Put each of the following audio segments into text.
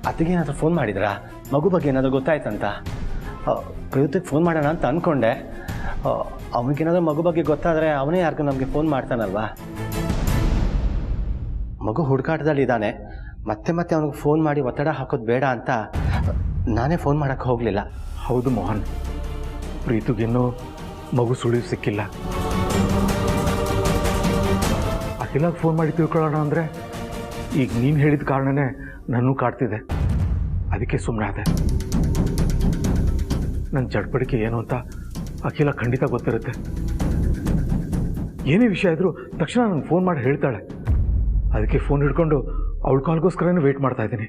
ಅತ್ತಿಗೆ ಏನಾದರೂ ಫೋನ್ ಮಾಡಿದ್ರಾ? ಮಗು ಬಗ್ಗೆ ಏನಾದರೂ ಗೊತ್ತಾಯ್ತಂತ? ಪ್ರಯುಕ್ತಿಗೆ ಫೋನ್ ಮಾಡೋಣ ಅಂತ ಅಂದ್ಕೊಂಡೆ. ಅವನಿಗೇನಾದರೂ ಮಗು ಬಗ್ಗೆ ಗೊತ್ತಾದರೆ ಅವನೇ ಯಾರಿಗೂ ನಮಗೆ ಫೋನ್ ಮಾಡ್ತಾನಲ್ವಾ? ಮಗು ಹುಡುಕಾಟದಲ್ಲಿದ್ದಾನೆ. ಮತ್ತೆ ಮತ್ತೆ ಅವನಿಗೆ ಫೋನ್ ಮಾಡಿ ಒತ್ತಡ ಹಾಕೋದು ಬೇಡ ಅಂತ ನಾನೇ ಫೋನ್ ಮಾಡೋಕ್ಕೆ ಹೋಗಲಿಲ್ಲ. ಹೌದು ಮೋಹನ್, ಪ್ರೀತಿಗಿನ್ನೂ ಮಗು ಸುಳಿವು ಸಿಕ್ಕಿಲ್ಲ. ಅಖಿಲಾಗ ಫೋನ್ ಮಾಡಿ ತಿಳ್ಕೊಳ್ಳೋಣ ಅಂದರೆ ಈಗ ನೀನು ಹೇಳಿದ ಕಾರಣನೇ ನನ್ನೂ ಕಾಡ್ತಿದೆ. ಅದಕ್ಕೆ ಸುಮ್ಮನೆ ಆದೆ. ನನ್ನ ಚಡ್ಪಡಿಕೆ ಏನು ಅಂತ ಅಖಿಲ ಖಂಡಿತ ಗೊತ್ತಿರುತ್ತೆ. ಏನೇ ವಿಷಯ ಇದ್ರೂ ತಕ್ಷಣ ನನಗೆ ಫೋನ್ ಮಾಡಿ ಹೇಳ್ತಾಳೆ. ಅದಕ್ಕೆ ಫೋನ್ ಹಿಡ್ಕೊಂಡು ಅವಳ ಕಾಲ್ಗೋಸ್ಕರನೇ ವೇಟ್ ಮಾಡ್ತಾ ಇದ್ದೀನಿ.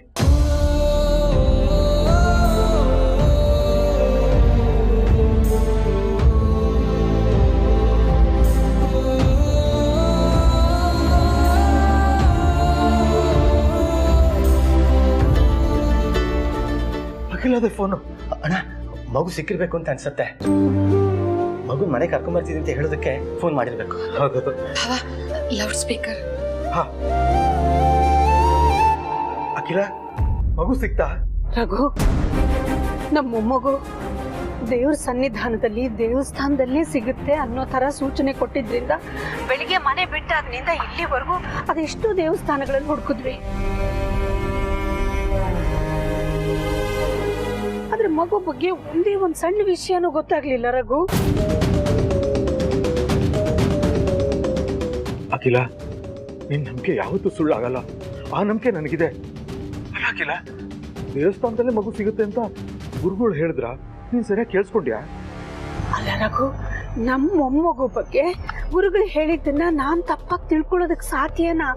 ಅಖಿಲದ ಫೋನು. ಅಣ್ಣ, ಮಗು ಸಿಕ್ಕಿರ್ಬೇಕು ಅಂತ ಅನ್ಸುತ್ತೆ. ಮಗು ಮನೆ ಕರ್ಕೊಂಬರ್ತೀನಿ ಅಂತ ಹೇಳೋದಕ್ಕೆ ಫೋನ್ ಮಾಡಿರ್ಬೇಕು. ಹೌದು. Loud speaker. ಅಖಿಲ, ಮಗು ಸಿಕ್ತಾ? ರಘು, ನಮ್ಮ ಮೊಮ್ಮಗು ದೇವ್ರ ಸನ್ನಿಧಾನದಲ್ಲಿ ದೇವಸ್ಥಾನದಲ್ಲೇ ಸಿಗುತ್ತೆ ಅನ್ನೋ ತರ ಸೂಚನೆ ಕೊಟ್ಟಿದ್ರಿಂದ ಬೆಳಿಗ್ಗೆ ಮನೆ ಬಿಟ್ಟಾದ್ನಿಂದ ಇಲ್ಲಿವರೆಗೂ ಅದೆಷ್ಟೋ ದೇವಸ್ಥಾನಗಳಲ್ಲಿ ಹುಡುಕಿದ್ವಿ. ಆದ್ರೆ ಮಗು ಬಗ್ಗೆ ಒಂದೇ ಒಂದ್ ಸಣ್ಣ ವಿಷಯನೂ ಗೊತ್ತಾಗ್ಲಿಲ್ಲ ರಘು. ಅಖಿಲ, ನಿನ್ ನಂಬಿಕೆ ಯಾವತ್ತೂ ಸುಳ್ಳಾಗಲ್ಲ. ಆ ನಂಬಿಕೆ ನನಗಿದೆ. ಅಲ್ಲ ಅಖಿಲ, ದೇವಸ್ಥಾನದಲ್ಲೇ ಮಗು ಸಿಗುತ್ತೆ ಅಂತ ಗುರುಗಳು ಹೇಳಿದ್ರ? ನೀನ್ ಸರಿಯಾಗಿ ಕೇಳಿಸ್ಕೊಂಡ್ಯಾ? ಅಲ್ಲ ರಘು, ನಮ್ಮ ಮೊಮ್ಮಗು ಬಗ್ಗೆ ಗುರುಗಳು ಹೇಳಿದ್ದನ್ನ ನಾನ್ ತಪ್ಪಾಗಿ ತಿಳ್ಕೊಳ್ಳೋದಕ್ಕೆ ಸಾಧ್ಯನಾ?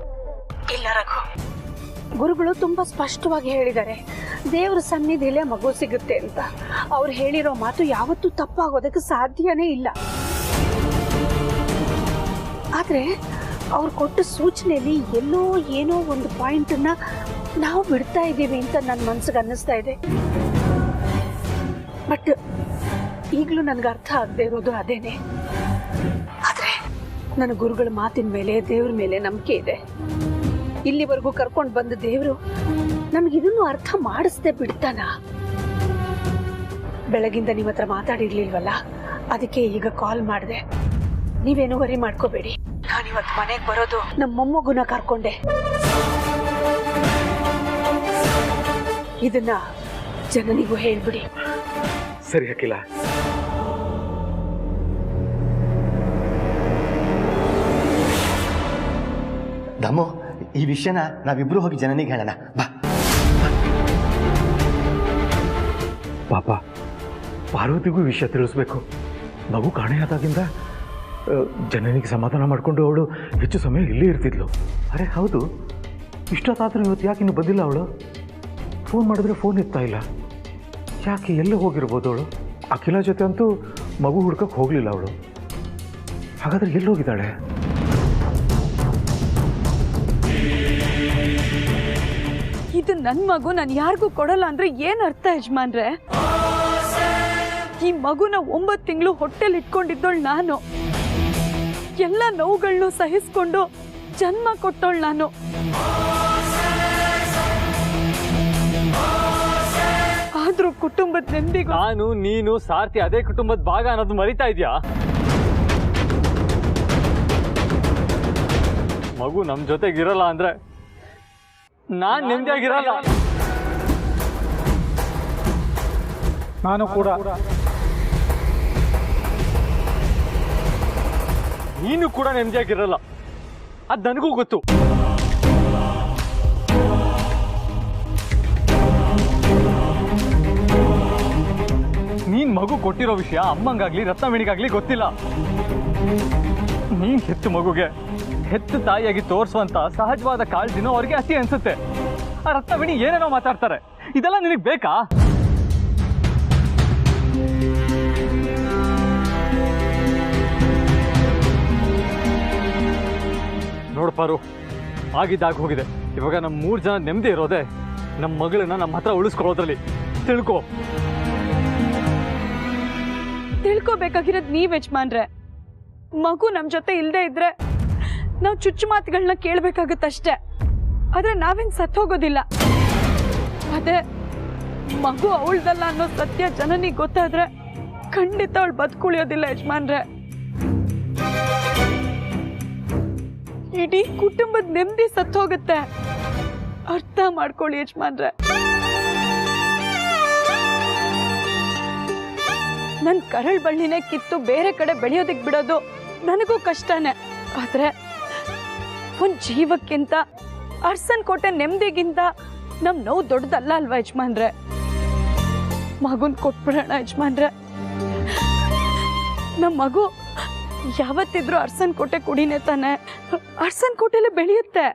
ಇಲ್ಲ ರಘು, ಗುರುಗಳು ತುಂಬಾ ಸ್ಪಷ್ಟವಾಗಿ ಹೇಳಿದ್ದಾರೆ ದೇವ್ರ ಸನ್ನಿಧಿಯಲ್ಲೇ ಮಗು ಸಿಗುತ್ತೆ ಅಂತ. ಅವ್ರು ಹೇಳಿರೋ ಮಾತು ಯಾವತ್ತೂ ತಪ್ಪಾಗೋದಕ್ಕೆ ಸಾಧ್ಯನೇ ಇಲ್ಲ. ಆದ್ರೆ ಅವ್ರು ಕೊಟ್ಟ ಸೂಚನೆಯಲ್ಲಿ ಎಲ್ಲೋ ಏನೋ ಒಂದು ಪಾಯಿಂಟನ್ನ ನಾವು ಬಿಡ್ತಾ ಇದ್ದೀವಿ ಅಂತ ನನ್ನ ಮನ್ಸಿಗೆ ಅನ್ನಿಸ್ತಾ ಇದೆ. ಬಟ್ ಈಗಲೂ ನನ್ಗೆ ಅರ್ಥ ಆಗದೆ ಇರೋದು ಅದೇನೆ. ಆದ್ರೆ ನನ್ನ ಗುರುಗಳ ಮಾತಿನ ಮೇಲೆ, ದೇವ್ರ ಮೇಲೆ ನಂಬಿಕೆ ಇದೆ. ಇಲ್ಲಿವರೆಗೂ ಕರ್ಕೊಂಡು ಬಂದ ದೇವ್ರು ನಮ್ಗಿದನ್ನು ಅರ್ಥ ಮಾಡಿಸ್ದೆ ಬಿಡ್ತಾನ? ಬೆಳಗಿಂದ ನಿಮ್ಮ ಹತ್ರ ಮಾತಾಡಿರ್ಲಿಲ್ವಲ್ಲ, ಅದಕ್ಕೆ ಈಗ ಕಾಲ್ ಮಾಡಿದೆ. ನೀವೇನು ವರಿ ಮಾಡ್ಕೋಬೇಡಿ. ನಾನಿವತ್ತು ಮನೆಗೆ ಬರೋದು ನಮ್ಮ ಮೊಮ್ಮಗುನ ಕರ್ಕೊಂಡೆ. ಇದನ್ನ ಜನನಿಗೂ ಹೇಳ್ಬಿಡಿ. ಸರಿ ಅಖಿಲ. ದಮ್ಮು, ಈ ವಿಷಯನ ನಾವಿಬ್ರು ಹೋಗಿ ಜನನಿಗೆ ಹೇಳೋಣ ಬಾ. ಪಾಪ ಪಾರ್ವತಿಗೂ ವಿಷಯ ತಿಳಿಸ್ಬೇಕು. ಮಗು ಕಾಣೆಯಾದಾಗಿಂದ ಜನನಿಗೆ ಸಮಾಧಾನ ಮಾಡಿಕೊಂಡು ಅವಳು ಹೆಚ್ಚು ಸಮಯ ಇಲ್ಲೇ ಇರ್ತಿದ್ಲು. ಅರೆ ಹೌದು, ಇಷ್ಟೊತ್ತಾದ್ರೂ ಇವತ್ತು ಯಾಕೆ ಇನ್ನು ಬಂದಿಲ್ಲ ಅವಳು? ಫೋನ್ ಮಾಡಿದ್ರೆ ಫೋನ್ ಎತ್ತಾ ಇಲ್ಲ. ಯಾಕೆ ಎಲ್ಲ ಹೋಗಿರ್ಬೋದು ಅವಳು? ಅಖಿಲ ಜೊತೆ ಅಂತೂ ಮಗು ಹುಡ್ಕಕ್ಕೆ ಹೋಗಲಿಲ್ಲ ಅವಳು. ಹಾಗಾದ್ರೆ ಎಲ್ಲಿ ಹೋಗಿದ್ದಾಳೆ? ಇದು ನನ್ನ ಮಗು, ನಾನು ಯಾರಿಗೂ ಕೊಡಲ್ಲ ಅಂದ್ರೆ ಏನ್ ಅರ್ಥ ಯಜಮಾನ್ರೆ? ಈ ಮಗುನ 9 ತಿಂಗಳು ಹೊಟ್ಟೆಲಿ ಇಟ್ಕೊಂಡಿದ್ದೋಳು ನಾನು. ಎಲ್ಲ ನೋವುಗಳನ್ನು ಸಹಿಸ್ಕೊಂಡು ಜನ್ಮ ಕೊಟ್ಟೋಳು ನಾನು. ಆದ್ರೂ ಕುಟುಂಬದ ನೆಮ್ಮದಿಗೂ ನಾನು, ನೀನು, ಸಾರ್ಥಿ ಅದೇ ಕುಟುಂಬದ ಭಾಗ ಅನ್ನೋದು ಮರಿತಾ ಇದ್ಯಾ? ಮಗು ನಮ್ ಜೊತೆಗಿರಲ್ಲ ಅಂದ್ರೆ ನಾನ್ ನೆಮ್ಮದಿಯಾಗಿರಲ್ಲ. ನಾನು ಕೂಡ. ನೀನು ಕೂಡ ನೆಮ್ಮದಿಯಾಗಿರಲ್ಲ, ಅದ್ ನನಗೂ ಗೊತ್ತು. ನೀನ್ ಮಗು ಕೊಟ್ಟಿರೋ ವಿಷಯ ಅಮ್ಮಂಗಾಗ್ಲಿ ರತ್ನವೇಣಿಗಾಗ್ಲಿ ಗೊತ್ತಿಲ್ಲ. ನೀನ್ ಹೆತ್ತು ಮಗುಗೆ ಹೆತ್ತು ತಾಯಿಯಾಗಿ ತೋರಿಸುವಂತ ಸಹಜವಾದ ಕಾಳಜಿನೋ ಅವ್ರಿಗೆ ಅತಿ ಅನ್ಸುತ್ತೆ. ಆ ರತ್ನವೇಣಿ ಏನೇನೋ ಮಾತಾಡ್ತಾರೆ. ಇದೆಲ್ಲ ನಿನಗ್ ಬೇಕಾ? ನೋಡ್ಪಾರು, ಆಗಿದ್ದಾಗ ಹೋಗಿದೆ. ಇವಾಗ ನಮ್ಮ 3 ಜನ ನೆಮ್ಮದಿ ಇರೋದೆ ನಮ್ಮ ಮಗಳನ್ನ ನಮ್ಮ ಹತ್ರ ಉಳಿಸ್ಕೊಳ್ಳೋದ್ರಲ್ಲಿ. ತಿಳ್ಕೋಬೇಕಾಗಿರೋದು ನೀವ್ ಯಜಮಾನ್ರೆ. ಮಗು ನಮ್ ಜೊತೆ ಇಲ್ದೇ ಇದ್ರೆ ನಾವು ಚುಚ್ಚು ಮಾತುಗಳನ್ನ ಕೇಳ್ಬೇಕಾಗತ್ತಷ್ಟೇ. ಆದ್ರೆ ನಾವೇನ್ ಸತ್ತೋಗೋದಿಲ್ಲ. ಅದೇ ಮಗು ಅವಳ್ದಲ್ಲ ಅನ್ನೋ ಸತ್ಯ ಜನನಿಗೆ ಗೊತ್ತಾದ್ರೆ ಖಂಡಿತ ಅವಳು ಬದುಕುಳಿಯೋದಿಲ್ಲ ಯಜಮಾನ್ರೆ. ಇಡೀ ಕುಟುಂಬದ ನೆಮ್ಮದಿ ಸತ್ತೋಗುತ್ತೆ. ಅರ್ಥ ಮಾಡ್ಕೊಳ್ಳಿ ಯಜಮಾನ್ರೆ. ನನ್ ಕರಳ್ ಬಳ್ಳಿನೇ ಕಿತ್ತು ಬೇರೆ ಕಡೆ ಬೆಳೆಯೋದಿಕ್ ಬಿಡೋದು ನನಗೂ ಕಷ್ಟನೇ. ಆದ್ರೆ ಒಂದ್ ಜೀವಕ್ಕಿಂತ ಅರ್ಸನ್ ಕೋಟೆ ನೆಮ್ಮದಿಗಿಂತ ನಮ್ ನೋವು ದೊಡ್ಡದಲ್ಲ ಅಲ್ವಾ ಯಜಮಾನ್ರೆ? ಮಗುನ್ ಕೊಟ್ಬಿಡೋಣ ಯಜಮಾನ್ರೆ. ನಮ್ ಮಗು ಯಾವತ್ತಿದ್ರು ಅರ್ಸನ್ ಕೋಟೆ ಕುಡಿನೇ ತಾನೆ. ಅರ್ಸನ್ ಕೋಟೆಲೆ ಬೆಳೆಯುತ್ತೆ.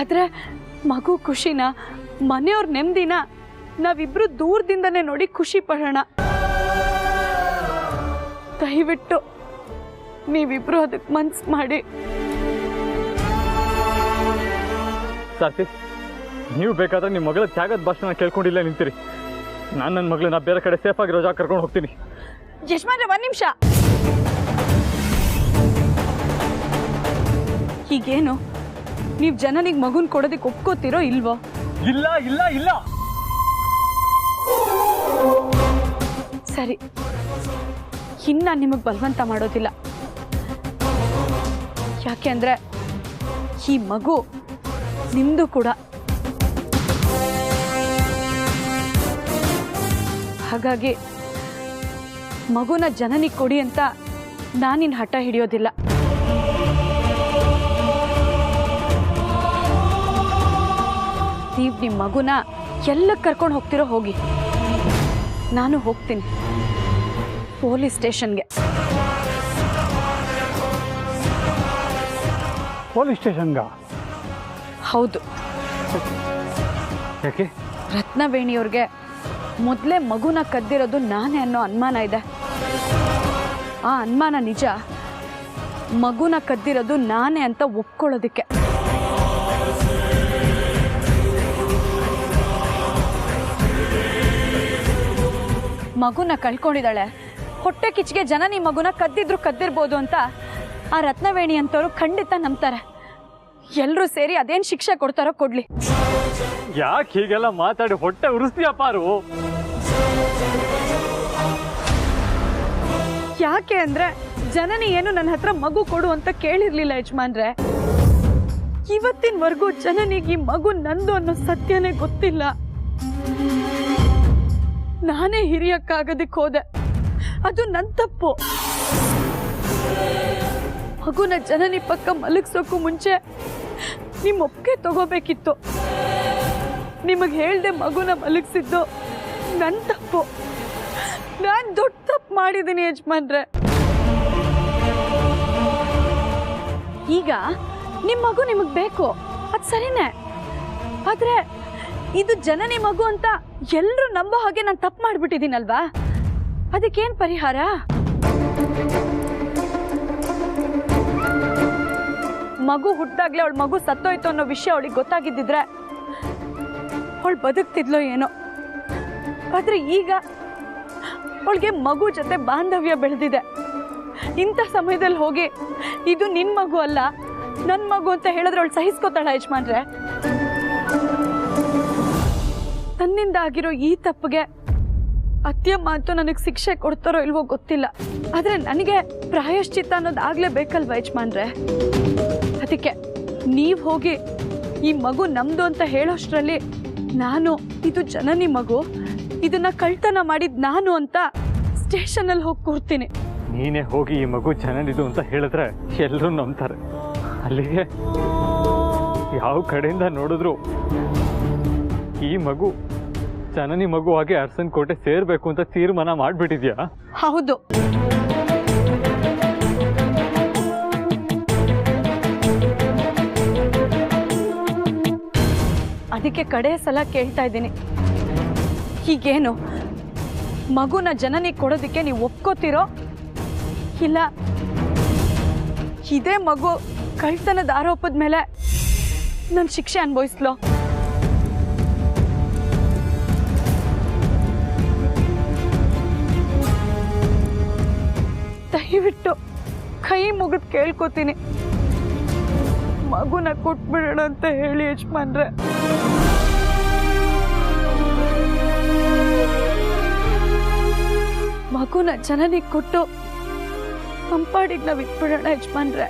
ಆದ್ರೆ ಮಗು ಖುಷಿನ, ಮನೆಯವ್ರ ನೆಮ್ಮದಿನ ನಾವಿಬ್ರು ದೂರದಿಂದನೇ ನೋಡಿ ಖುಷಿ ಪಡೋಣ. ದಯವಿಟ್ಟು ನೀವಿಬ್ರು ಅದಕ್ಕೆ ಮನ್ಸು ಮಾಡಿ. ಸಾರ್ಥಿ, ನೀವು ಬೇಕಾದ್ರೆ ನಿಮ್ಮ ಮಗಳ ತ್ಯಾಗದ ಭಾಷಣ ಕೇಳ್ಕೊಂಡಿಲ್ಲ ನಿಂತಿರಿ. ನಾನು ನನ್ನ ಮಗಳನ್ನ ಬೇರೆ ಕಡೆ ಸೇಫ್ ಆಗಿರೋ ಜಾಗ ಕರ್ಕೊಂಡು ಹೋಗ್ತೀನಿ. ಯಜಮಾನ್ರೆ ಒಂದ್ ನಿಮಿಷ. ಹೀಗೇನು ನೀವ್ ಜನನಿಗೆ ಮಗುನ್ ಕೊಡೋದಕ್ಕೆ ಒಪ್ಕೋತಿರೋ ಇಲ್ವೋ? ಇಲ್ಲ ಇಲ್ಲ ಇಲ್ಲ. ಸರಿ, ಇನ್ನ ನಿಮಗ್ ಬಲವಂತ ಮಾಡೋದಿಲ್ಲ. ಯಾಕೆ ಅಂದ್ರೆ ಈ ಮಗು ನಿಮ್ದು ಕೂಡ. ಹಾಗಾಗಿ ಮಗುನ ಜನನಿಗೆ ಕೊಡಿ ಅಂತ ನಾನಿನ್ ಹಠ ಹಿಡಿಯೋದಿಲ್ಲ. ನೀವು ನಿಮ್ಮ ಮಗುನ ಎಲ್ಲ ಕರ್ಕೊಂಡು ಹೋಗ್ತಿರೋ ಹೋಗಿ. ನಾನು ಹೋಗ್ತೀನಿ ಪೊಲೀಸ್ ಸ್ಟೇಷನ್ಗೆ. ಪೊಲೀಸ್ ಸ್ಟೇಷನ್ಗ? ಹೌದು. ಯಾಕೆ? ರತ್ನವೇಣಿಯವ್ರಿಗೆ ಮೊದಲೇ ಮಗುನ ಕದ್ದಿರೋದು ನಾನೇ ಅನ್ನೋ ಅನುಮಾನ ಇದೆ. ಆ ಅನುಮಾನ ನಿಜ. ಮಗುನ ಕದ್ದಿರೋದು ನಾನೇ ಅಂತ ಒಪ್ಕೊಳ್ಳೋದಕ್ಕೆ. ಮಗುನ ಕಳ್ಕೊಂಡಿದ್ದಾಳೆ, ಹೊಟ್ಟೆ ಕಿಚ್ಚಿಗೆ ಜನನಿ ಮಗುನ ಕದ್ದಿರ್ಬೋದು ಅಂತ ಆ ರತ್ನವೇಣಿ ಅಂತವ್ರು ಖಂಡಿತ ನಂಬ್ತಾರೆ. ಎಲ್ಲರೂ ಸೇರಿ ಅದೇನ್ ಶಿಕ್ಷೆ ಕೊಡ್ತಾರೋ ಕೊಡ್ಲಿ. ಯಾಕೆ ಹೀಗೆಲ್ಲ ಮಾತಾಡಿ ಹೊಟ್ಟೆ ಉರಿಸ್ತೀಯ ಪಾರು? ಯಾಕೆ ಅಂದ್ರೆ ಜನನಿ ಏನು ನನ್ನ ಹತ್ರ ಮಗು ಕೊಡು ಅಂತ ಕೇಳಿರ್ಲಿಲ್ಲ ಯಜಮಾನ್ರೆ. ಇವತ್ತಿನವರೆಗೂ ಜನನಿಗೆ ಈ ಮಗು ನಂದು ಅನ್ನೋ ಸತ್ಯನೇ ಗೊತ್ತಿಲ್ಲ. ನಾನೇ ಹಿರಿಯಕ್ಕಾಗೋದಕ್ಕೆ ಹೋದೆ, ಅದು ನನ್ನ ತಪ್ಪು. ಮಗುನ ಜನನಿ ಪಕ್ಕ ಮಲಗಿಸೋಕ್ಕೂ ಮುಂಚೆ ನಿಮ್ಮ ಒಪ್ಪಿಗೆ ತಗೋಬೇಕಿತ್ತು. ನಿಮಗೆ ಹೇಳ್ದೆ ಮಗುನ ಮಲಗಿಸಿದ್ದು ನನ್ನ ತಪ್ಪು. ನಾನು ದೊಡ್ಡ ತಪ್ಪು ಮಾಡಿದ್ದೀನಿ ಯಜಮಾನ್ರೆ. ಈಗ ನಿಮ್ಮ ಮಗು ನಿಮಗೆ ಬೇಕು, ಅದು ಸರಿನೇ. ಆದ್ರೆ ಇದು ಜನನಿ ಮಗು ಅಂತ ಎಲ್ಲರೂ ನಂಬೋ ಹಾಗೆ ನಾನು ತಪ್ಪು ಮಾಡಿಬಿಟ್ಟಿದ್ದೀನಲ್ವಾ? ಅದಕ್ಕೇನು ಪರಿಹಾರ? ಮಗು ಹುಟ್ಟಾಗ್ಲೇ ಅವಳ ಮಗು ಸತ್ತೋಯ್ತು ಅನ್ನೋ ವಿಷಯ ಅವಳಿಗೆ ಗೊತ್ತಾಗಿದ್ದಿದ್ರೆ ಅವಳು ಬದುಕ್ತಿದ್ಲೋ ಏನೋ. ಆದ್ರೆ ಈಗ ಅವಳಿಗೆ ಮಗು ಜೊತೆ ಬಾಂಧವ್ಯ ಬೆಳೆದಿದೆ. ಇಂಥ ಸಮಯದಲ್ಲಿ ಹೋಗಿ ಇದು ನಿನ್ ಮಗು ಅಲ್ಲ ನನ್ನ ಮಗು ಅಂತ ಹೇಳಿದ್ರೆ ಅವಳು ಸಹಿಸ್ಕೋತಾಳ ಯಜಮಾನ್ರೆ? ತನ್ನಿಂದ ಆಗಿರೋ ಈ ತಪ್ಪಿಗೆ ಅತ್ಯಮ್ಮ ಅಂತೂ ನನಗೆ ಶಿಕ್ಷೆ ಕೊಡ್ತಾರೋ ಇಲ್ವೋ ಗೊತ್ತಿಲ್ಲ. ಆದ್ರೆ ನನಗೆ ಪ್ರಾಯಶ್ಚಿತ್ತ ಅನ್ನೋದು ಆಗ್ಲೇಬೇಕಲ್ವ ಯಜಮಾನ್ರೆ? ಅದಕ್ಕೆ ನೀವು ಹೋಗಿ ಈ ಮಗು ನಮ್ದು ಅಂತ ಹೇಳೋಷ್ಟರಲ್ಲಿ ನಾನು ಇದು ಜನನಿ ಮಗು, ಇದನ್ನ ಕಳ್ತನ ಮಾಡಿದ್ ನಾನು ಅಂತ ಸ್ಟೇಷನಲ್ಲಿ ಹೋಗಿ ಕೂರ್ತೀನಿ. ನೀನೇ ಹೋಗಿ ಈ ಮಗು ಜನನಿದು ಅಂತ ಹೇಳಿದ್ರೆ ಎಲ್ಲರೂ ನಂಬ್ತಾರೆ. ಅಲ್ಲಿಗೆ ಯಾವ ಕಡೆಯಿಂದ ನೋಡಿದ್ರು ಈ ಮಗು ಜನನಿ ಮಗು ಆಗಿ ಅರ್ಸನ್ ಕೋಟೆ ಸೇರ್ಬೇಕು ಅಂತ ತೀರ್ಮಾನ ಮಾಡ್ಬಿಟ್ಟಿದ್ಯಾ? ಹೌದು. ಅದಕ್ಕೆ ಕಡೆ ಸಲ ಕೇಳ್ತಾ ಇದ್ದೀನಿ, ಹೀಗೇನು ಮಗುನ ಜನನಿ ಕೊಡೋದಕ್ಕೆ ನೀವು ಒಪ್ಕೋತಿರೋ ಇಲ್ಲ ಇದೇ ಮಗು ಕಳ್ತನದ ಆರೋಪದ ಮೇಲೆ ನಾನು ಶಿಕ್ಷೆ ಅನುಭವಿಸ್ಲೋ? ದಯವಿಟ್ಟು ಕೈ ಮುಗಿದು ಕೇಳ್ಕೊತೀನಿ, ಮಗುನ ಕೊಟ್ಬಿಡೋಣ ಅಂತ ಹೇಳಿ ಯಜಮಾನ್ರೆ. ಮಗುನ ಜನನಿಗೆ ಕೊಟ್ಟು ಕಂಪಾಡಿಗೆ ನಾವು ಇಟ್ಬಿಡೋಣ ಯಜಮಾನ್ರೆ.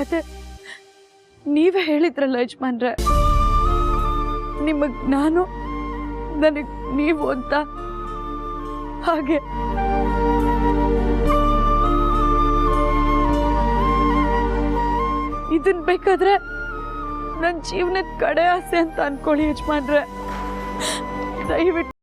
ಅದೇ ನೀವೇ ಹೇಳಿದ್ರಲ್ಲ ಯಜಮಾನ್ರೆ, ನಿಮಗ್ ನಾನು ನನಗ್ ನೀವು ಅಂತ. ಹಾಗೆ ಇದನ್ ಬೇಕಾದ್ರೆ ನನ್ನ ಜೀವನದ ಕಡೆ ಆಸೆ ಅಂತ ಅನ್ಕೊಳ್ಳಿ ಯಜಮಾನ್ರೆ. ದಯವಿಟ್ಟು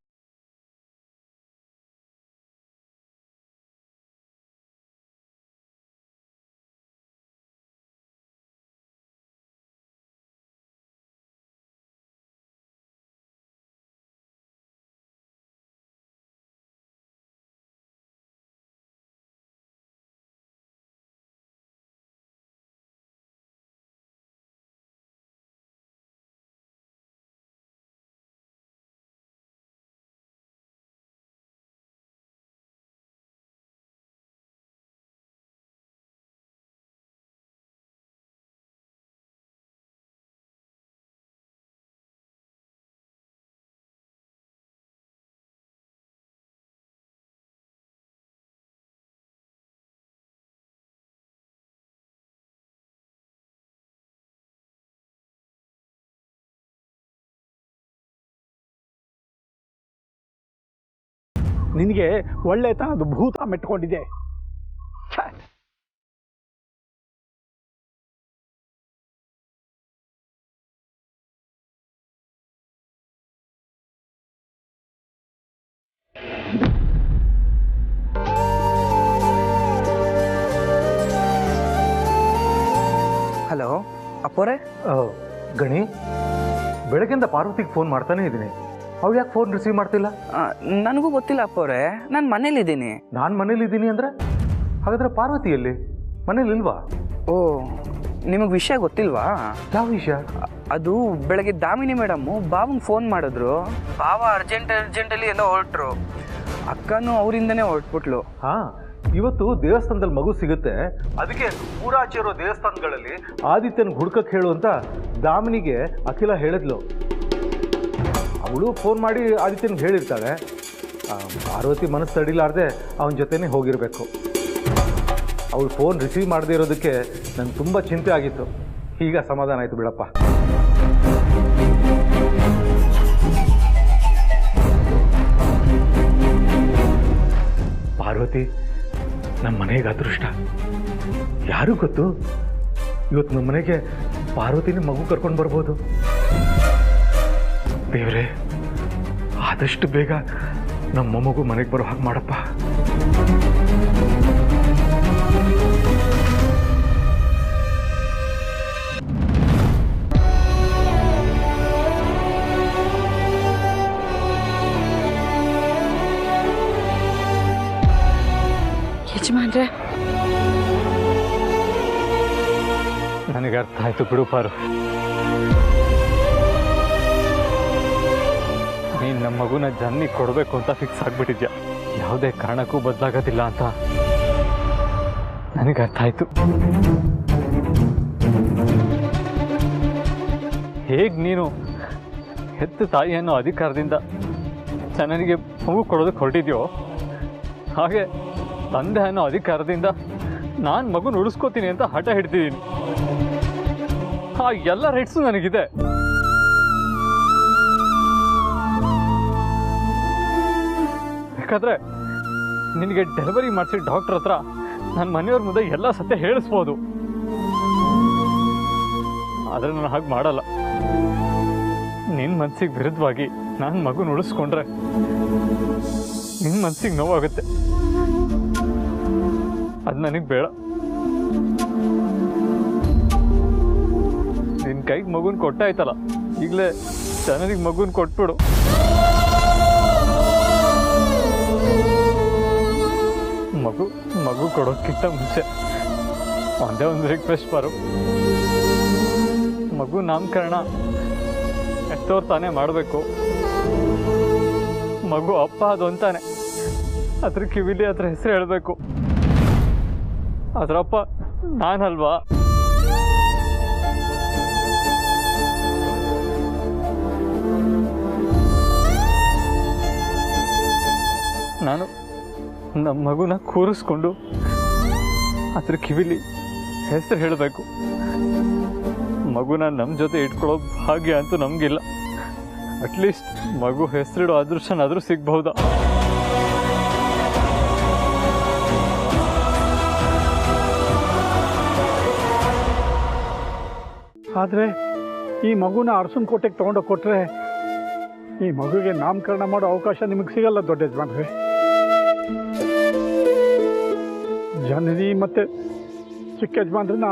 ನಿನಗೆ ಒಳ್ಳೆತನದ ಭೂತ ಮೆಟ್ಕೊಂಡಿದೆ. ಹಲೋ ಅಪ್ಪೋರೆ. ಗಣಿ, ಬೆಳಗ್ಗಿಂದ ಪಾರ್ವತಿಗೆ ಫೋನ್ ಮಾಡ್ತಾನೆ ಇದ್ದೀನಿ. ಅವ್ಳು ಯಾಕೆ ಫೋನ್ ರಿಸೀವ್ ಮಾಡ್ತಿಲ್ಲ? ನನಗೂ ಗೊತ್ತಿಲ್ಲ ಅಪ್ಪೋರೆ, ನಾನು ಮನೇಲಿದ್ದೀನಿ. ನಾನು ಮನೇಲಿದ್ದೀನಿ ಅಂದರೆ ಹಾಗಾದ್ರೆ ಪಾರ್ವತಿ ಎಲ್ಲಿ? ಮನೇಲಿ ಇಲ್ವಾ? ಓ, ನಿಮಗೆ ವಿಷಯ ಗೊತ್ತಿಲ್ವಾ? ಯಾವ ವಿಷಯ? ಅದು ಬೆಳಗ್ಗೆ ದಾಮಿನಿ ಮೇಡಮ್ಮು ಬಾವಂಗೆ ಫೋನ್ ಮಾಡಿದ್ರು. ಬಾವ ಅರ್ಜೆಂಟಲ್ಲಿ ಎಲ್ಲ ಹೊರಟ್ರು. ಅಕ್ಕನೂ ಅವರಿಂದನೇ ಹೊರಟ್ಬಿಟ್ಲು. ಹಾಂ, ಇವತ್ತು ದೇವಸ್ಥಾನದಲ್ಲಿ ಮಗು ಸಿಗುತ್ತೆ, ಅದಕ್ಕೆ ಊರಾಚೆ ಇರೋ ದೇವಸ್ಥಾನಗಳಲ್ಲಿ ಆದಿತ್ಯನ ಹುಡ್ಕಕ್ಕೆ ಹೇಳು ಅಂತ ದಾಮಿನಿಗೆ ಅಖಿಲ ಹೇಳಿದ್ಲು. ಅವಳು ಫೋನ್ ಮಾಡಿ ಆದಿತ್ಯನಿಗೆ ಹೇಳಿರ್ತಾಳೆ. ಪಾರ್ವತಿ ಮನಸ್ಸು ತಡಿಲಾರ್ದೆ ಅವನ ಜೊತೆನೇ ಹೋಗಿರಬೇಕು. ಅವಳು ಫೋನ್ ರಿಸೀವ್ ಮಾಡದೇ ಇರೋದಕ್ಕೆ ನಂಗೆ ತುಂಬ ಚಿಂತೆ ಆಗಿತ್ತು. ಈಗ ಸಮಾಧಾನ ಆಯಿತು ಬಿಡಪ್ಪ. ಪಾರ್ವತಿ ನಮ್ಮ ಮನೆಗೆ ಅದೃಷ್ಟ. ಯಾರು ಗೊತ್ತು, ಇವತ್ತು ನಮ್ಮ ಮನೆಗೆ ಪಾರ್ವತಿನ ಮಗು ಕರ್ಕೊಂಡು ಬರ್ಬೋದು. ದೇವರೇ, ಆದಷ್ಟು ಬೇಗ ನಮ್ಮ ಮೊಮ್ಮಗು ಮನೆಗೆ ಬರೋ ಹಾಗೆ ಮಾಡಪ್ಪ. ಯಜಮಾನ್ರೆ, ನನಗೆ ಅರ್ಥ ಆಯ್ತು ಬಿಡು ಪಾರು. ನೀನು ನಮ್ಮ ಮಗುನ ಜನ್ನಿಗೆ ಕೊಡಬೇಕು ಅಂತ ಫಿಕ್ಸ್ ಆಗಿಬಿಟ್ಟಿದ್ಯಾ. ಯಾವುದೇ ಕಾರಣಕ್ಕೂ ಬದಲಾಗೋದಿಲ್ಲ ಅಂತ ನನಗೆ ಅರ್ಥ ಆಯ್ತು. ಹೇಗೆ ನೀನು ಹೆತ್ತ ತಾಯಿ ಅನ್ನೋ ಅಧಿಕಾರದಿಂದ ಜನನಿಗೆ ಮಗು ಕೊಡೋದಕ್ಕೆ ಹೊರಟಿದ್ಯೋ, ಹಾಗೆ ತಂದೆ ಅನ್ನೋ ಅಧಿಕಾರದಿಂದ ನಾನು ಮಗುನ ಉಳಿಸ್ಕೋತೀನಿ ಅಂತ ಹಠ ಹಿಡ್ತಿದ್ದೀನಿ. ಆ ಎಲ್ಲ ರೈಟ್ಸು ನನಗಿದೆ. ಬೇಕಾದ್ರೆ ನಿನಗೆ ಡೆಲಿವರಿ ಮಾಡಿಸಿ ಡಾಕ್ಟರ್ ಹತ್ರ ನನ್ನ ಮನೆಯವ್ರ ಮುಂದೆ ಎಲ್ಲ ಸತ್ಯ ಹೇಳಿಸ್ಬೋದು. ಆದರೆ ನಾನು ಹಾಗೆ ಮಾಡಲ್ಲ. ನಿನ್ನ ಮನಸ್ಸಿಗೆ ವಿರುದ್ಧವಾಗಿ ನಾನು ಮಗುನ ಉಳಿಸ್ಕೊಂಡ್ರೆ ನಿನ್ನ ಮನಸ್ಸಿಗೆ ನೋವಾಗುತ್ತೆ. ಅದು ನನಗೆ ಬೇಡ. ನಿನ್ನ ಕೈಗೆ ಮಗುನ ಕೊಟ್ಟಾಯ್ತಲ್ಲ, ಈಗಲೇ ಜನರಿಗೆ ಮಗುನ ಕೊಟ್ಬಿಡು. ಮಗು ಕೊಡೋಕ್ಕಿಂತ ಮುಂಚೆ ಒಂದೇ ಒಂದು ರಿಕ್ವೆಸ್ಟ್ ಬಾರು. ಮಗು ನಾಮಕರಣ ಎಷ್ಟೋರ್ ತಾನೇ ಮಾಡಬೇಕು. ಮಗು ಅಪ್ಪ ಅದು ಅಂತಾನೆ ಅದ್ರ ಕಿವಿಲಿ ಅದ್ರ ಹೆಸರು ಹೇಳಬೇಕು. ಅದರಪ್ಪ ನಾನಲ್ವಾ? ನಾನು ನಮ್ಮ ಮಗುನ ಕೂರಿಸ್ಕೊಂಡು ಅದ್ರ ಕಿವಿಲಿ ಹೆಸರು ಹೇಳಬೇಕು. ಮಗುನ ನಮ್ಮ ಜೊತೆ ಇಟ್ಕೊಳ್ಳೋ ಭಾಗ್ಯ ಅಂತೂ ನಮಗಿಲ್ಲ. ಅಟ್ಲೀಸ್ಟ್ ಮಗು ಹೆಸರಿಡೋ ಅದೃಷ್ಟನಾದರೂ ಸಿಗ್ಬಹುದಾ? ಆದರೆ ಈ ಮಗುನ ಅರಸನಕೋಟೆಗೆ ತೊಗೊಂಡೋಗಿ ಕೊಟ್ಟರೆ ಈ ಮಗುಗೆ ನಾಮಕರಣ ಮಾಡೋ ಅವಕಾಶ ನಿಮಗೆ ಸಿಗಲ್ಲ ದೊಡ್ಡ ಯಜಮಾನ್ರೆ. ಜನನಿ ಮತ್ತೆ ಚಿಕ್ಕ ಯಜಮಾನ್ರನ್ನ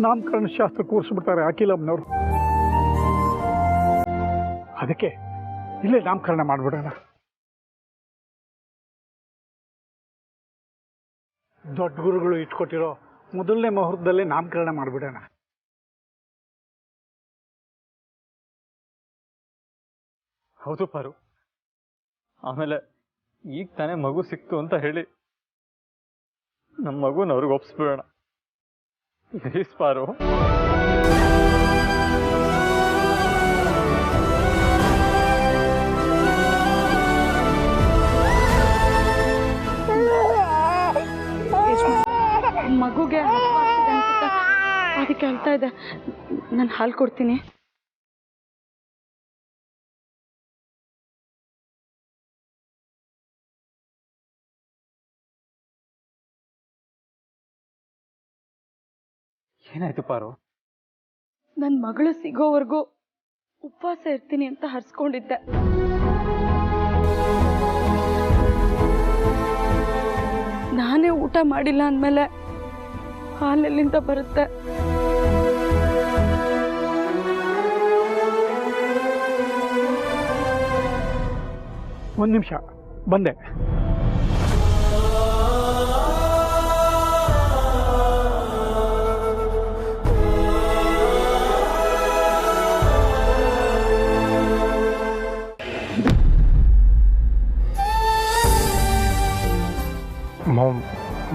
ನಾಮಕರಣ ಶಾಸ್ತ್ರ ಕೂರಿಸ್ಬಿಡ್ತಾರೆ ಅಖಿಲಮ್ಮನವರು. ಅದಕ್ಕೆ ಇಲ್ಲೇ ನಾಮಕರಣ ಮಾಡಿಬಿಡೋಣ. ದೊಡ್ಡ ಗುರುಗಳು ಇಟ್ಕೊಟ್ಟಿರೋ ಮೊದಲನೇ ಮುಹೂರ್ತದಲ್ಲೇ ನಾಮಕರಣ ಮಾಡಿಬಿಡೋಣ. ಹೌದು ಪಾರು. ಆಮೇಲೆ ಈಗ ತಾನೇ ಮಗು ಸಿಕ್ತು ಅಂತ ಹೇಳಿ ನಮ್ಮ ಮಗುನ ಅವ್ರಿಗೆ ಒಪ್ಸ್ಬಿಡೋಣ. ಪ್ಲೀಸ್ ಪಾರು. ಮಗುಗೆ ಅದಕ್ಕೆ ಅಳ್ತಾ ಇದೆ. ನಾನು ಹಾಲು ಕೊಡ್ತೀನಿ. ಏನಾಯ್ತು ಪಾರು? ನನ್ನ ಮಗಳು ಸಿಗೋವರೆಗೂ ಉಪವಾಸ ಇರ್ತೀನಿ ಅಂತ ಹರ್ಸ್ಕೊಂಡಿದ್ದೆ. ನಾನೇ ಊಟ ಮಾಡಿಲ್ಲ ಅಂದಮೇಲೆ ಹಾಲೆಲ್ಲಿಂದ ಬರುತ್ತೆ? ಒಂದು ನಿಮಿಷ ಬಂದೆ.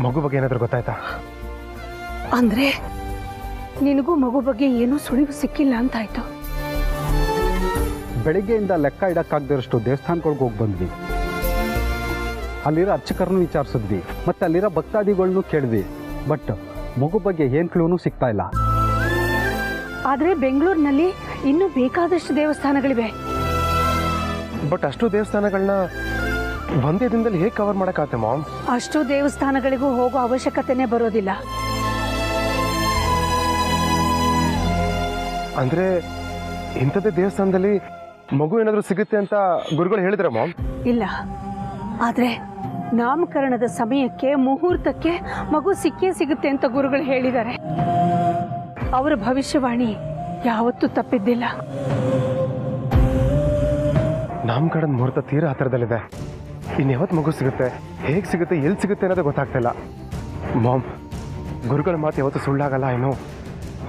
ಮಗು ಬಗ್ಗೆ ಏನಾದರೂ ಗೊತ್ತಾಯ್ತಾ? ಅಂದ್ರೆ ನಿನಗೂ ಮಗು ಬಗ್ಗೆ ಏನೂ ಸುಳಿವು ಸಿಕ್ಕಿಲ್ಲ ಅಂತಾಯ್ತು. ಬೆಳಿಗ್ಗೆಯಿಂದ ಲೆಕ್ಕ ಇಡಕ್ಕಾಗದಿರೋಷ್ಟು ದೇವಸ್ಥಾನಗಳಿಗೆ ಹೋಗಿ ಬಂದ್ವಿ. ಅಲ್ಲಿರೋ ಅರ್ಚಕರನ್ನು ವಿಚಾರಿಸಿದ್ವಿ, ಮತ್ತು ಅಲ್ಲಿರೋ ಭಕ್ತಾದಿಗಳನ್ನೂ ಕೇಳಿದ್ವಿ. ಬಟ್ ಮಗು ಬಗ್ಗೆ ಏನು ಕ್ಲೂನೂ ಸಿಗ್ತಾ ಇಲ್ಲ. ಆದರೆ ಬೆಂಗಳೂರಿನಲ್ಲಿ ಇನ್ನೂ ಬೇಕಾದಷ್ಟು ದೇವಸ್ಥಾನಗಳಿವೆ. ಬಟ್ ಅಷ್ಟು ದೇವಸ್ಥಾನಗಳನ್ನ ಒಂದೇ ದಿನದಲ್ಲಿ ಹೇಗೆ ಕವರ್ ಮಾಡೋಕ್ಕಾಗತ್ತೆ ಮಾಮ್? ಅಷ್ಟು ದೇವಸ್ಥಾನಗಳಿಗೂ ಹೋಗೋ ಅವಶ್ಯಕತೆನೇ ಬರೋದಿಲ್ಲ. ಅಂದರೆ ಇಂಥದ್ದೇ ದೇವಸ್ಥಾನದಲ್ಲಿ ಮಗು ಏನಾದರೂ ಸಿಗುತ್ತೆ ಅಂತ ಗುರುಗಳು ಹೇಳಿದ್ರ ಮಾಮ್? ಇಲ್ಲ, ಆದರೆ ನಾಮಕರಣದ ಸಮಯಕ್ಕೆ ಮುಹೂರ್ತಕ್ಕೆ ಮಗು ಸಿಕ್ಕೇ ಸಿಗುತ್ತೆ ಅಂತ ಗುರುಗಳು ಹೇಳಿದ್ದಾರೆ. ಅವರ ಭವಿಷ್ಯವಾಣಿ ಯಾವತ್ತೂ ತಪ್ಪಿದ್ದಿಲ್ಲ. ನಾಮಕರಣದ ಮುಹೂರ್ತ ತೀರಾ ಹತ್ತಿರದಲ್ಲಿದೆ. ಇನ್ಯಾವತ್ತು ಮಗು ಸಿಗುತ್ತೆ, ಹೇಗೆ ಸಿಗುತ್ತೆ, ಎಲ್ಲಿ ಸಿಗುತ್ತೆ ಅನ್ನೋದು ಗೊತ್ತಾಗ್ತಿಲ್ಲ ಮಾಮ್. ಗುರುಗಳ ಮಾತು ಯಾವತ್ತೂ ಸುಳ್ಳಾಗಲ್ಲ ಏನೋ.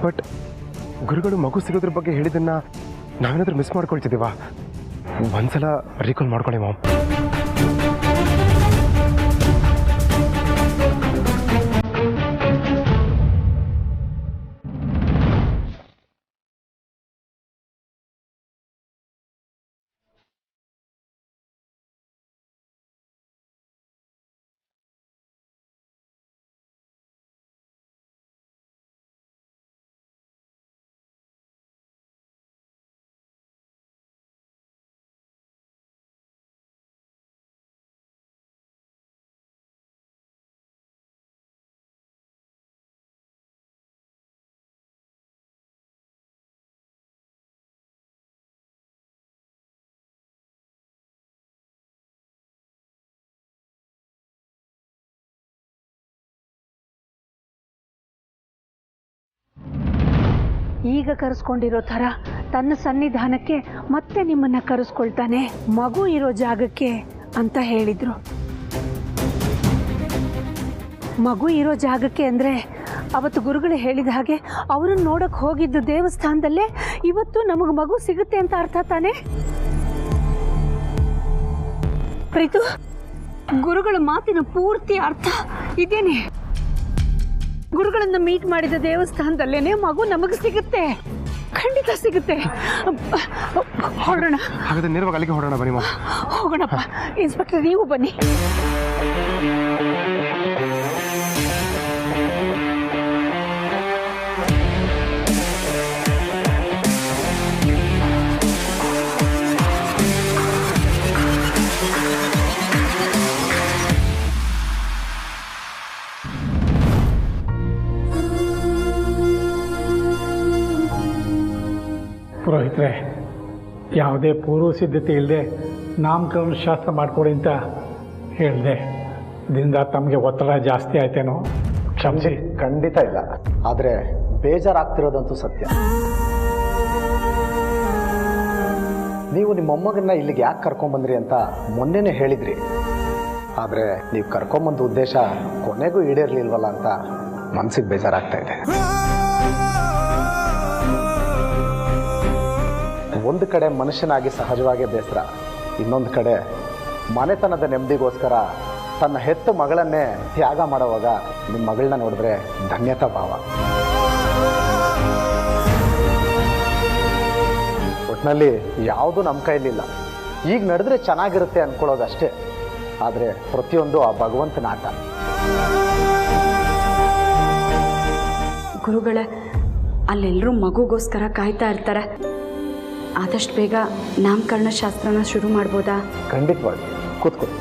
ಬಟ್ ಗುರುಗಳು ಮಗು ಸಿಗೋದ್ರ ಬಗ್ಗೆ ಹೇಳಿದ್ದನ್ನ ನಾವೇನಾದ್ರೂ ಮಿಸ್ ಮಾಡ್ಕೊಳ್ತಿದ್ದೀವ? ಒಂದ್ಸಲ ರೀಕಾಲ್ ಮಾಡ್ಕೊಳ್ಳಿ ಮಾಮ್. ಈಗ ಕರೆಸ್ಕೊಂಡಿರೋ ಥರ ತನ್ನ ಸನ್ನಿಧಾನಕ್ಕೆ ಮತ್ತೆ ನಿಮ್ಮನ್ನ ಕರೆಸ್ಕೊಳ್ತಾನೆ, ಮಗು ಇರೋ ಜಾಗಕ್ಕೆ ಅಂತ ಹೇಳಿದ್ರು. ಮಗು ಇರೋ ಜಾಗಕ್ಕೆ ಅಂದರೆ ಅವತ್ತು ಗುರುಗಳು ಹೇಳಿದ ಹಾಗೆ ಅವರನ್ನು ನೋಡಕ್ಕೆ ಹೋಗಿದ್ದು ದೇವಸ್ಥಾನದಲ್ಲೇ ಇವತ್ತು ನಮಗೆ ಮಗು ಸಿಗುತ್ತೆ ಅಂತ ಅರ್ಥ ತಾನೆ? ಪ್ರೀತು, ಗುರುಗಳ ಮಾತಿನ ಪೂರ್ತಿ ಅರ್ಥ ಇದೇನೆ. ಗುರುಗಳನ್ನ ಮೀಟ್ ಮಾಡಿದ ದೇವಸ್ಥಾನದಲ್ಲೇನೆ ಮಗು ನಮಗೆ ಸಿಗುತ್ತೆ, ಖಂಡಿತ ಸಿಗುತ್ತೆ. ಹೊರಡೋಣ. ಹಾಗಾದ್ರೆ ನೇರವಾಗಿ ಅಲ್ಲಿಗೆ ಹೊರಡೋಣ ಬನ್ನಿ ಮಾ. ಹೋಗೋಣಪ್ಪ. ಇನ್ಸ್ಪೆಕ್ಟರ್ ನೀವು ಬನ್ನಿ. ಪುರೋಹಿತರೆ, ಯಾವುದೇ ಪೂರ್ವ ಸಿದ್ಧತೆ ಇಲ್ಲದೆ ನಾಮಕರಣ ಶಾಸ್ತ್ರ ಮಾಡಿಕೊಡಿ ಅಂತ ಹೇಳಿದೆ. ಇದರಿಂದ ತಮಗೆ ಒತ್ತಡ ಜಾಸ್ತಿ ಆಯ್ತೇನೋ, ಕ್ಷಮಿಸಿ. ಖಂಡಿತ ಇಲ್ಲ, ಆದರೆ ಬೇಜಾರಾಗ್ತಿರೋದಂತೂ ಸತ್ಯ. ನೀವು ನಿಮ್ಮ ಮೊಮ್ಮಗನ್ನ ಇಲ್ಲಿಗೆ ಯಾಕೆ ಕರ್ಕೊಂಬಂದ್ರಿ ಅಂತ ಮೊನ್ನೆನೇ ಹೇಳಿದ್ರಿ. ಆದರೆ ನೀವು ಕರ್ಕೊಂಬಂದ ಉದ್ದೇಶ ಕೊನೆಗೂ ಈಡೇರಲಿಲ್ವಲ್ಲ ಅಂತ ಮನಸ್ಸಿಗೆ ಬೇಜಾರಾಗ್ತಾ ಇದೆ. ಒಂದು ಕಡೆ ಮನುಷ್ಯನಾಗಿ ಸಹಜವಾಗೇ ಬೇಸರ, ಇನ್ನೊಂದು ಕಡೆ ಮನೆತನದ ನೆಮ್ಮದಿಗೋಸ್ಕರ ತನ್ನ ಹೆತ್ತ ಮಗಳನ್ನೇ ತ್ಯಾಗ ಮಾಡುವಾಗ ನಿಮ್ಮ ಮಗಳನ್ನ ನೋಡಿದ್ರೆ ಧನ್ಯತಾ ಭಾವ. ಒಟ್ಟಿನಲ್ಲಿ ಯಾವುದೂ ನಮ್ಮ ಕೈಲಿಲ್ಲ. ಈಗ ನಡೆದ್ರೆ ಚೆನ್ನಾಗಿರುತ್ತೆ ಅಂದ್ಕೊಳ್ಳೋದಷ್ಟೇ. ಆದರೆ ಪ್ರತಿಯೊಂದು ಆ ಭಗವಂತನ ಆಟ. ಗುರುಗಳೇ, ಅಲ್ಲೆಲ್ಲರೂ ಮಗುಗೋಸ್ಕರ ಕಾಯ್ತಾ ಇರ್ತಾರೆ. ಆದಷ್ಟು ಬೇಗ ನಾಮಕರಣ ಶಾಸ್ತ್ರನ ಶುರು ಮಾಡ್ಬೋದಾ? ಖಂಡಿತವಾಗಿ ಕೂತ್ಕೊಳ್ಳಿ.